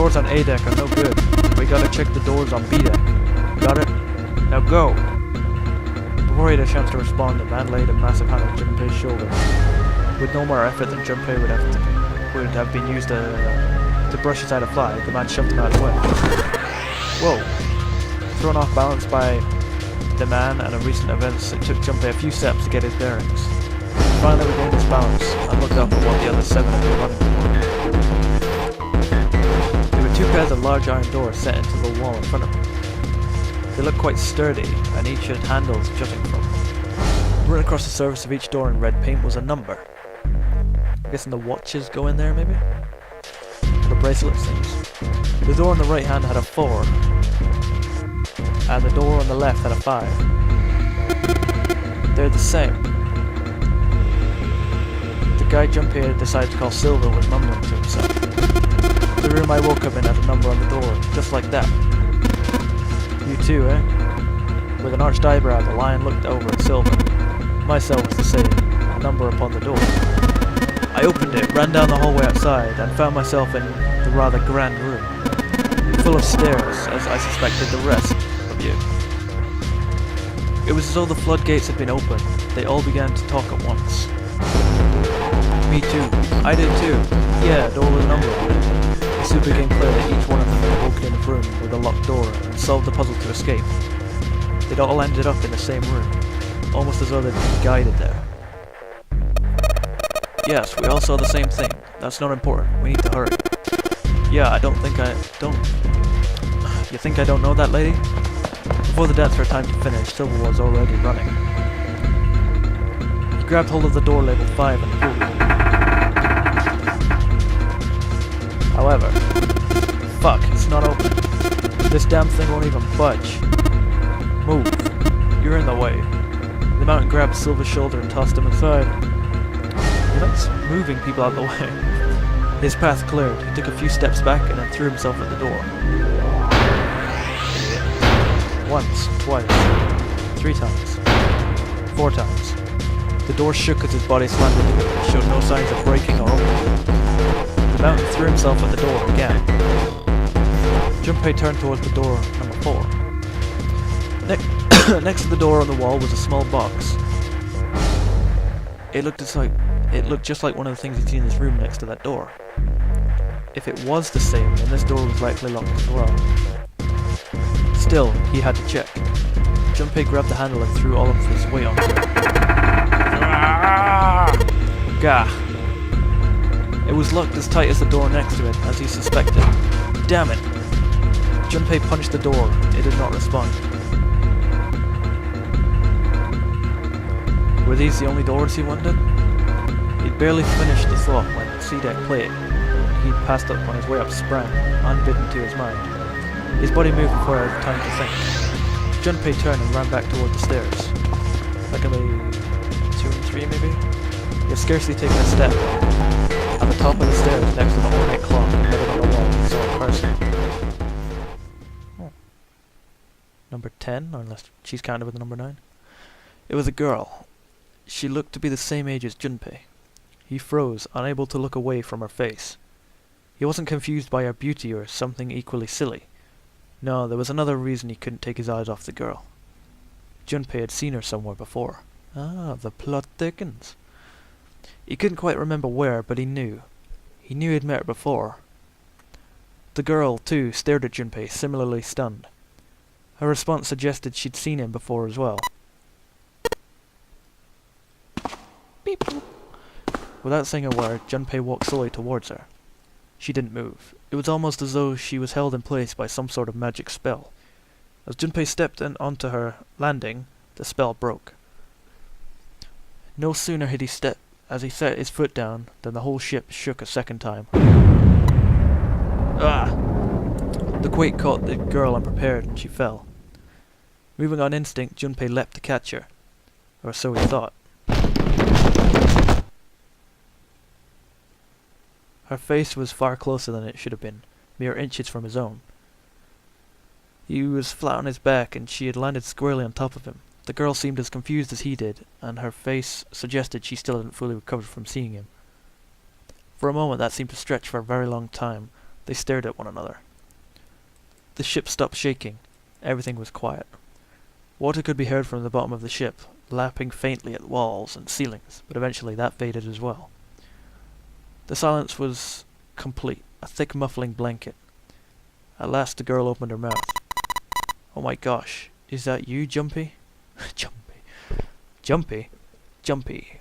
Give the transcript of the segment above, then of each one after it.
doors on A deck are no good. We gotta check the doors on B deck. Got it? Now go! Before he had a chance to respond, the man laid a massive hand on Junpei's shoulder. With no more effort than Junpei would have been used to brush aside a fly, the man shoved him out of the way. Whoa! Thrown off balance by the man and a recent events, it took Junpei a few steps to get his bearings. Finally regained his balance and looked up at what the other 7 had been running toward. There were 2 pairs of large iron doors set into the wall in front of him. They looked quite sturdy, and each had handles jutting from them. Written across the surface of each door in red paint was a number. I'm guessing the watches go in there, maybe? The bracelet things. The door on the right hand had a 4, and the door on the left had a 5. They're the same. The guy Junpei had decided to call Silver was mumbling to himself. The room I woke up in had a number on the door, just like that. You too, eh? With an arched eyebrow, the lion looked over at Silver. My cell was the same, a number upon the door. I opened it, ran down the hallway outside, and found myself in the rather grand room. Full of stairs, as I suspected the rest of you. It was as though the floodgates had been opened. They all began to talk at once. Me too. I did too. Yeah, door with a number on it. It soon became clear that each one of them had woken in a room with a locked door and solved the puzzle to escape. They'd all ended up in the same room, almost as though they'd been guided there. Yes, we all saw the same thing. That's not important. We need to hurry. Yeah, You think I don't know that, lady? Before the dance for time to finish, Silver was already running. He grabbed hold of the door labeled 5 and pulled it. However, fuck, it's not open. This damn thing won't even budge. Move. You're in the way. The mountain grabbed Silver's shoulder and tossed him inside. He likes moving people out of the way. His path cleared. He took a few steps back and then threw himself at the door. Once, twice, 3 times, 4 times. The door shook as his body slammed into it and showed no signs of breaking or opening. The mountain threw himself at the door again. Junpei turned towards the door number 4. Next to the door on the wall was a small box. It looked just like one of the things he'd seen in his room next to that door. If it was the same, then this door was likely locked as well. Still, he had to check. Junpei grabbed the handle and threw all of his weight onto it. Gah! It was locked as tight as the door next to it, as he suspected. Damn it! Junpei punched the door. It did not respond. Were these the only doors he wanted? He'd barely finished the thought when C-Deck played. He'd passed up on his way up sprang, unbidden to his mind. His body moved before I had time to think. Junpei turned and ran back toward the stairs. Like maybe 2 and 3 maybe? He had scarcely taken a step. At the top of the stairs, next to the ornate clock embedded on the wall, he saw a person. Oh. Number 10, or unless she's counted with the number 9. It was a girl. She looked to be the same age as Junpei. He froze, unable to look away from her face. He wasn't confused by her beauty or something equally silly. No, there was another reason he couldn't take his eyes off the girl. Junpei had seen her somewhere before. Ah, the plot thickens. He couldn't quite remember where, but he knew. He knew he'd met her before. The girl, too, stared at Junpei, similarly stunned. Her response suggested she'd seen him before as well. Beep. Without saying a word, Junpei walked slowly towards her. She didn't move. It was almost as though she was held in place by some sort of magic spell. As Junpei stepped onto her landing, the spell broke. No sooner had he set his foot down than the whole ship shook a second time. Ah! The quake caught the girl unprepared and she fell. Moving on instinct, Junpei leapt to catch her. Or so he thought. Her face was far closer than it should have been, mere inches from his own. He was flat on his back, and she had landed squarely on top of him. The girl seemed as confused as he did, and her face suggested she still hadn't fully recovered from seeing him. For a moment that seemed to stretch for a very long time, They stared at one another. The ship stopped shaking. Everything was quiet. Water could be heard from the bottom of the ship, lapping faintly at walls and ceilings, but eventually that faded as well. The silence was complete, a thick muffling blanket. At last the girl opened her mouth. "Oh my gosh, is that you, Jumpy?" Jumpy. Jumpy? Jumpy.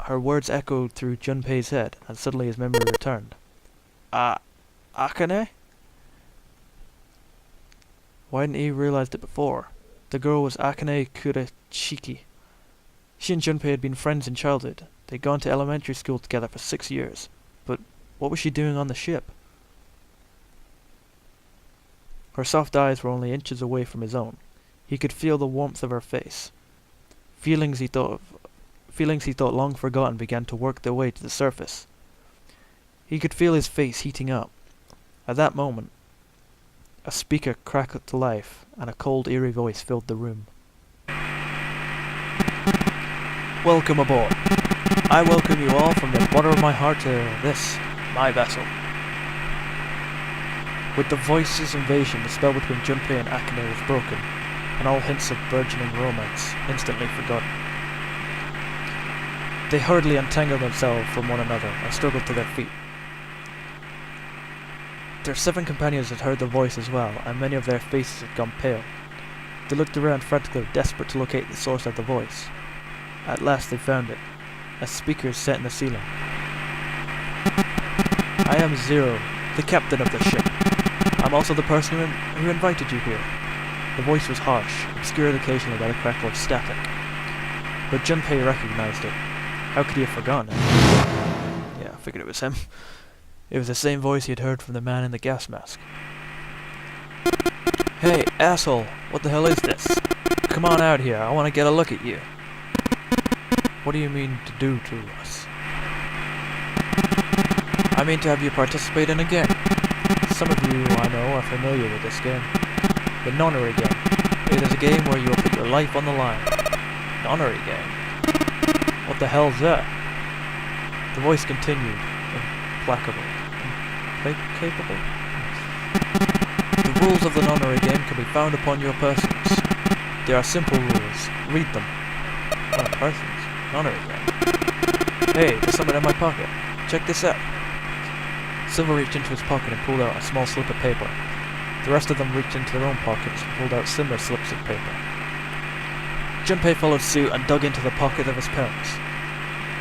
Her words echoed through Junpei's head, and suddenly his memory returned. Akane? Why hadn't he realized it before? The girl was Akane Kurashiki. She and Junpei had been friends in childhood. They'd gone to elementary school together for 6 years. But what was she doing on the ship? Her soft eyes were only inches away from his own. He could feel the warmth of her face. Feelings he thought long forgotten began to work their way to the surface. He could feel his face heating up. At that moment, a speaker crackled to life, and a cold, eerie voice filled the room. "Welcome aboard. I welcome you all from the bottom of my heart to this, my vessel." With the voice's invasion, the spell between Junpei and Akane was broken, and all hints of burgeoning romance instantly forgotten. They hurriedly untangled themselves from one another and struggled to their feet. Their 7 companions had heard the voice as well, and many of their faces had gone pale. They looked around frantically, desperate to locate the source of the voice. At last they found it, a speaker set in the ceiling. "I am Zero, the captain of the ship. I'm also the person who invited you here." The voice was harsh, obscured occasionally by the crackle of static. But Junpei recognized it. How could he have forgotten it? Yeah, I figured it was him. It was the same voice he had heard from the man in the gas mask. "Hey, asshole, what the hell is this? Come on out here, I want to get a look at you." "What do you mean to do to us?" "I mean to have you participate in a game. Some of you, I know, are familiar with this game. The Nonary Game. It is a game where you will put your life on the line." "Nonary Game? What the hell's that?" The voice continued, implacable. Capable? "The rules of the Nonary Game can be found upon your persons. There are simple rules. Read them." "Oh, persons? Nonary Game. Hey, there's something in my pocket. Check this out." Silver reached into his pocket and pulled out a small slip of paper. The rest of them reached into their own pockets and pulled out similar slips of paper. Junpei followed suit and dug into the pocket of his pants.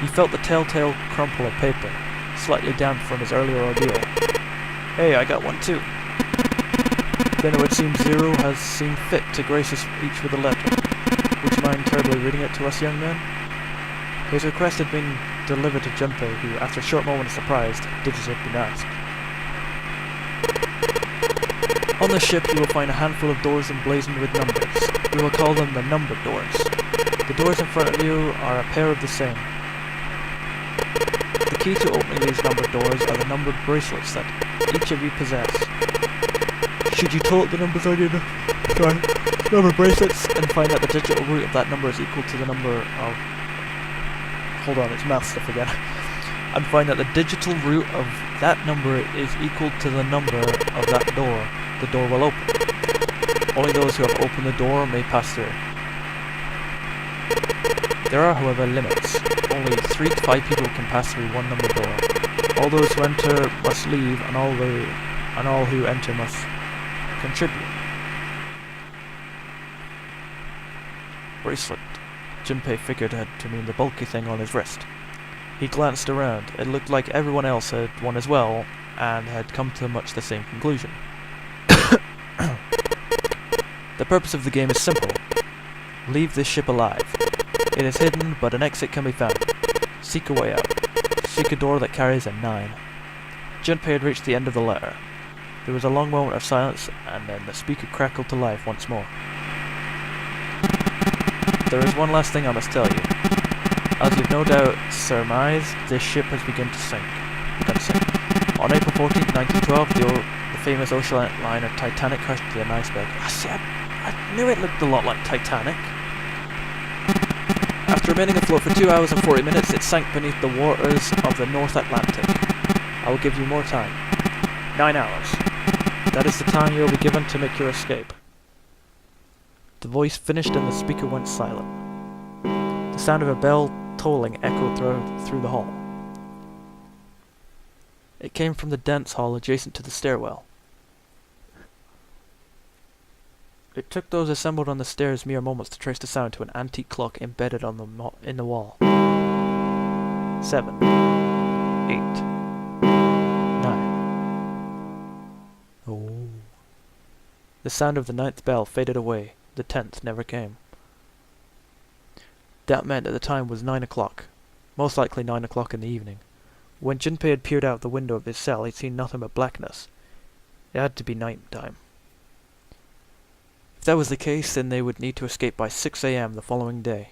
He felt the telltale crumple of paper, slightly damp from his earlier ordeal. "Hey, I got one too." "Then it would seem Zero has seen fit to grace us each with a letter. Would you mind terribly reading it to us, young man?" His request had been delivered to Junpei, who, after a short moment of surprise, did as it had been asked. "On the ship you will find a handful of doors emblazoned with numbers. We will call them the numbered doors. The doors in front of you are a pair of the same. The key to opening these numbered doors are the numbered bracelets that each of you possess. Should you total the numbers on your numbered bracelets and find that the digital root of that number is equal to the number of... Hold on, it's math stuff again. And find that the digital root of that number is equal to the number of that door, the door will open. Only those who have opened the door may pass through. There are, however, limits. Only 3 to 5 people can pass through one numbered door. All those who enter must leave, and all who enter must contribute." Bracelet. Junpei figured had to mean the bulky thing on his wrist. He glanced around. It looked like everyone else had one as well, and had come to much the same conclusion. "The purpose of the game is simple. Leave this ship alive. It is hidden, but an exit can be found. Seek a way out. Seek a door that carries a 9. Junpei had reached the end of the letter. There was a long moment of silence, and then the speaker crackled to life once more. "There is one last thing I must tell you. As you've no doubt surmised, this ship has begun to sink. On April 14, 1912, the famous ocean liner Titanic crashed into an iceberg." I knew it looked a lot like Titanic. "After remaining afloat for 2 hours and 40 minutes, it sank beneath the waters of the North Atlantic. I will give you more time." 9 hours. That is the time you will be given to make your escape. The voice finished and the speaker went silent. The sound of a bell tolling echoed through the hall. It came from the dance hall adjacent to the stairwell. It took those assembled on the stairs mere moments to trace the sound to an antique clock embedded in the wall. 7, 8, 9. Oh. The sound of the 9th bell faded away. The 10th never came. That meant that the time was 9 o'clock. Most likely 9 o'clock in the evening. When Junpei had peered out the window of his cell, he'd seen nothing but blackness. It had to be night time. If that was the case, then they would need to escape by 6 a.m. the following day.